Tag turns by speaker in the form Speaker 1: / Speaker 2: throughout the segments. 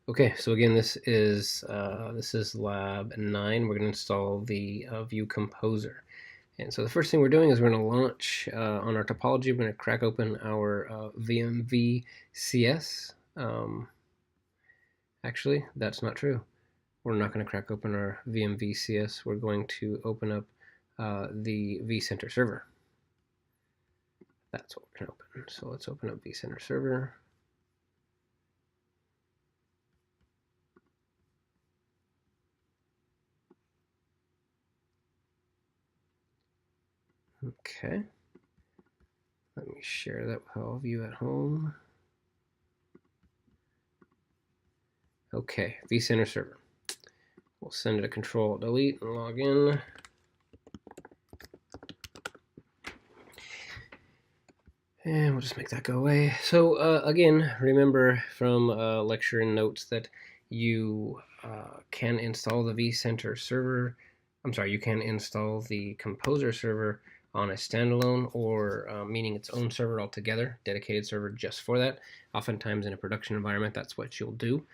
Speaker 1: Okay, so again, this is lab 9. We're going to install the View Composer. And so the first thing we're doing is we're going to launch on our topology. We're going to crack open our VMV CS. Actually, that's not true. We're not going to crack open our VMV CS. We're going to open up the vCenter server. That's what we're going to open. So let's open up vCenter server. Okay. Let me share that with all of you at home. Okay, vCenter server. We'll send it a Control-Delete and log in. And we'll just make that go away. So again, remember from lecture and notes that you can install the vCenter server. I'm sorry, you can install the Composer server on a standalone or meaning its own server altogether, dedicated server just for that. Oftentimes in a production environment, that's what you'll do.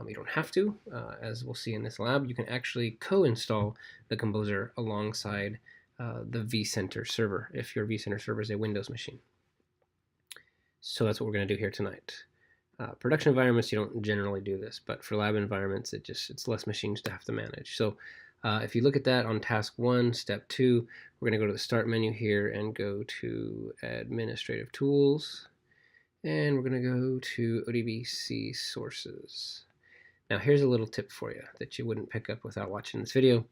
Speaker 1: You don't have to. As we'll see in this lab, you can actually co-install the Composer alongside the vCenter server if your vCenter server is a Windows machine. So that's what we're going to do here tonight. Production environments, you don't generally do this, but for lab environments, it's less machines to have to manage. So if you look at that on task 1, step 2, we're going to go to the start menu here and go to administrative tools, and we're going to go to ODBC sources. Now here's a little tip for you that you wouldn't pick up without watching this video,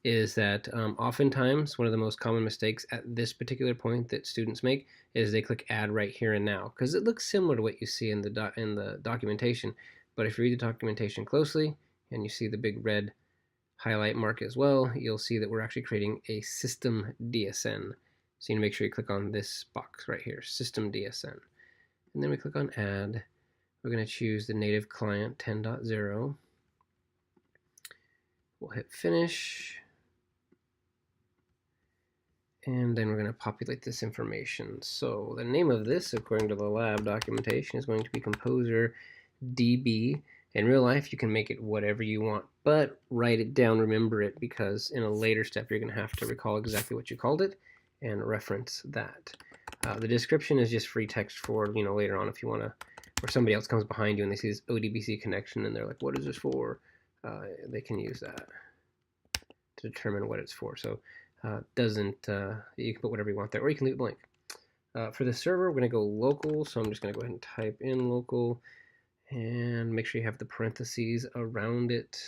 Speaker 1: is that oftentimes one of the most common mistakes at this particular point that students make is they click add right here and now, because it looks similar to what you see in the documentation. But if you read the documentation closely and you see the big red highlight mark as well, you'll see that we're actually creating a system DSN. So you need to make sure you click on this box right here, system DSN. And then we click on add. We're going to choose the native client 10.0. We'll hit finish. And then we're going to populate this information. So the name of this, according to the lab documentation, is going to be Composer DB. In real life, you can make it whatever you want, but write it down, remember it, because in a later step, you're going to have to recall exactly what you called it and reference that. The description is just free text for, later on if you want to, or somebody else comes behind you and they see this ODBC connection and they're like, what is this for? They can use that to determine what it's for. So you can put whatever you want there, or you can leave it blank. For the server, we're going to go local, so I'm just going to go ahead and type in local, and make sure you have the parentheses around it.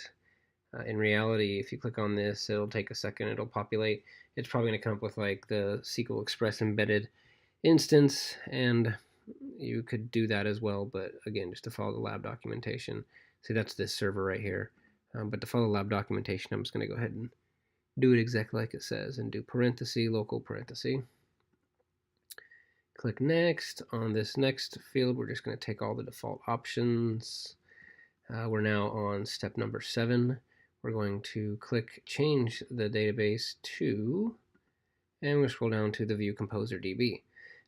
Speaker 1: In reality, if you click on this, it'll take a second, it'll populate. It's probably going to come up with like the SQL Express embedded instance, and you could do that as well, but again, just to follow the lab documentation. See, that's this server right here. But to follow lab documentation, I'm just going to go ahead and do it exactly like it says and do parenthesis, local parenthesis. Click next. On this next field, we're just going to take all the default options. We're now on step number 7. We're going to click change the database to, and we'll scroll down to the View Composer DB.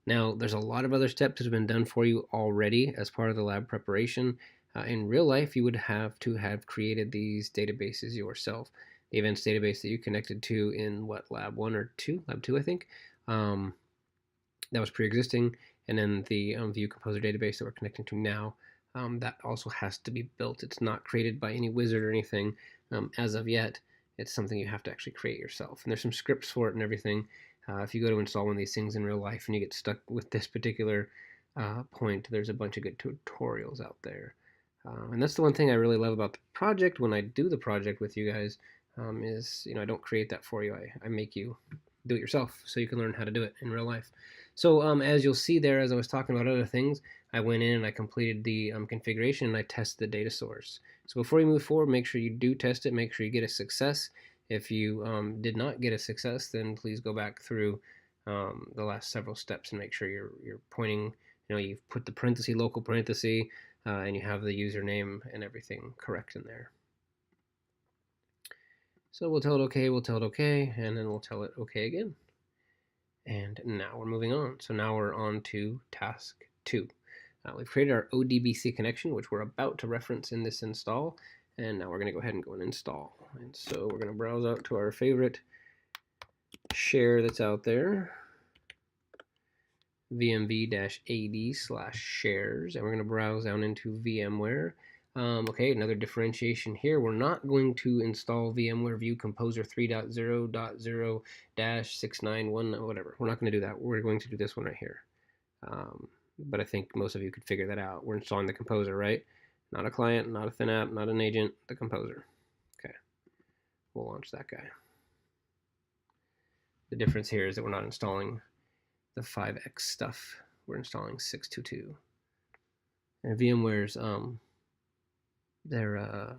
Speaker 1: Now, there's a lot of other steps that have been done for you already as part of the lab preparation. In real life, you would have to have created these databases yourself. The events database that you connected to in lab 1 or 2, lab 2 I think, that was pre-existing, and then the View Composer database that we're connecting to now, that also has to be built. It's not created by any wizard or anything as of yet. It's something you have to actually create yourself, and there's some scripts for it and everything. If you go to install one of these things in real life and you get stuck with this particular point, there's a bunch of good tutorials out there. And that's the one thing I really love about the project when I do the project with you guys, is I don't create that for you. I make you do it yourself so you can learn how to do it in real life. So as you'll see there, as I was talking about other things, I went in and I completed the configuration and I tested the data source. So before you move forward, make sure you do test it, make sure you get a success. If you did not get a success, then please go back through the last several steps and make sure you're pointing, you've put the parenthesis, local parenthesis, and you have the username and everything correct in there. So we'll tell it okay, and then we'll tell it okay again. And now we're moving on. So now we're on to task 2. We've created our ODBC connection, which we're about to reference in this install. And now we're going to go ahead and go and install. And so we're going to browse out to our favorite share that's out there, vmv-ad/shares, and we're going to browse down into VMware. Okay, another differentiation here. We're not going to install VMware View Composer 3.0.0-691, whatever. We're not going to do that. We're going to do this one right here. But I think most of you could figure that out. We're installing the Composer, right? Not a client, not a thin app, not an agent, the Composer. Okay, we'll launch that guy. The difference here is that we're not installing the 5x stuff. We're installing 622. And VMware's their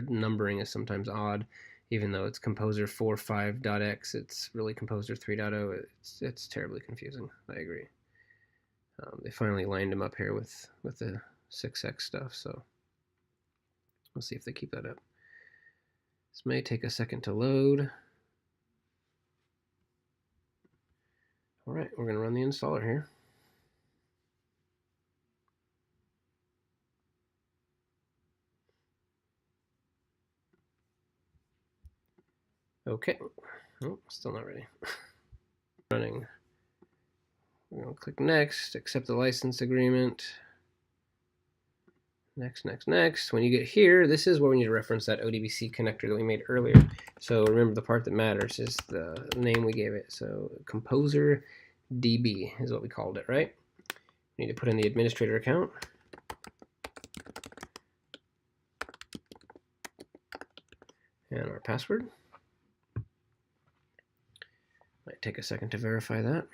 Speaker 1: numbering is sometimes odd, even though it's Composer 4.5.x. It's really Composer 3.0. It's terribly confusing. I agree. They finally lined them up here with the 6x stuff, so we'll see if they keep that up. This may take a second to load. All right, we're going to run the installer here. Okay. Oh, still not ready. Running. We're going to click next, accept the license agreement. Next, next, next. When you get here, this is where we need to reference that ODBC connector that we made earlier. So remember, the part that matters is the name we gave it. So Composer DB is what we called it, right? We need to put in the administrator account. And our password. Might take a second to verify that.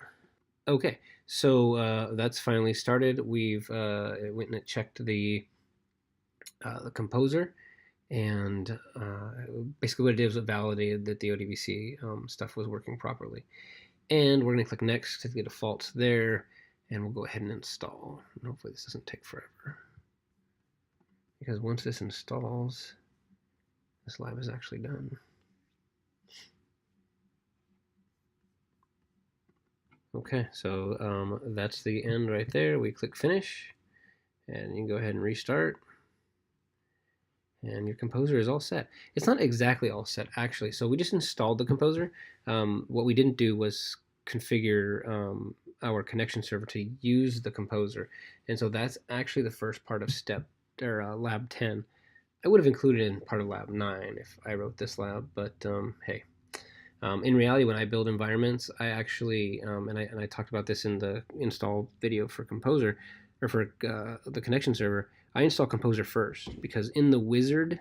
Speaker 1: Okay, so that's finally started. We've it went and it checked the Composer, and basically what it did was it validated that the ODBC stuff was working properly. And we're going to click next to the defaults there, and we'll go ahead and install. And hopefully this doesn't take forever, because once this installs, this lab is actually done. Okay, so that's the end right there. We click finish, and you can go ahead and restart. And your Composer is all set. It's not exactly all set, actually. So we just installed the Composer. What we didn't do was configure our connection server to use the Composer. And so that's actually the first part of step or lab 10. I would have included it in part of lab 9 if I wrote this lab, but hey. In reality, when I build environments, I actually, and I talked about this in the install video for Composer, or for the connection server, I install Composer first, because in the wizard,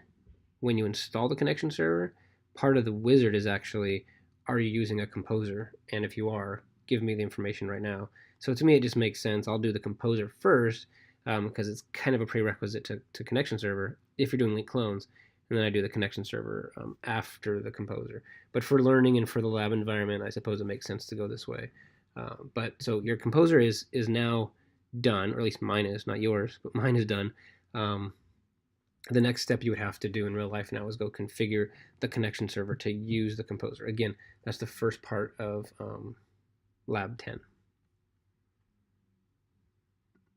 Speaker 1: when you install the connection server, part of the wizard is actually, are you using a Composer? And if you are, give me the information right now. So to me, it just makes sense. I'll do the Composer first, because it's kind of a prerequisite to connection server if you're doing link clones. And then I do the connection server after the Composer. But for learning and for the lab environment, I suppose it makes sense to go this way. But so your Composer is now done, or at least mine is, not yours, but mine is done. The next step you would have to do in real life now is go configure the connection server to use the Composer. Again, that's the first part of lab 10.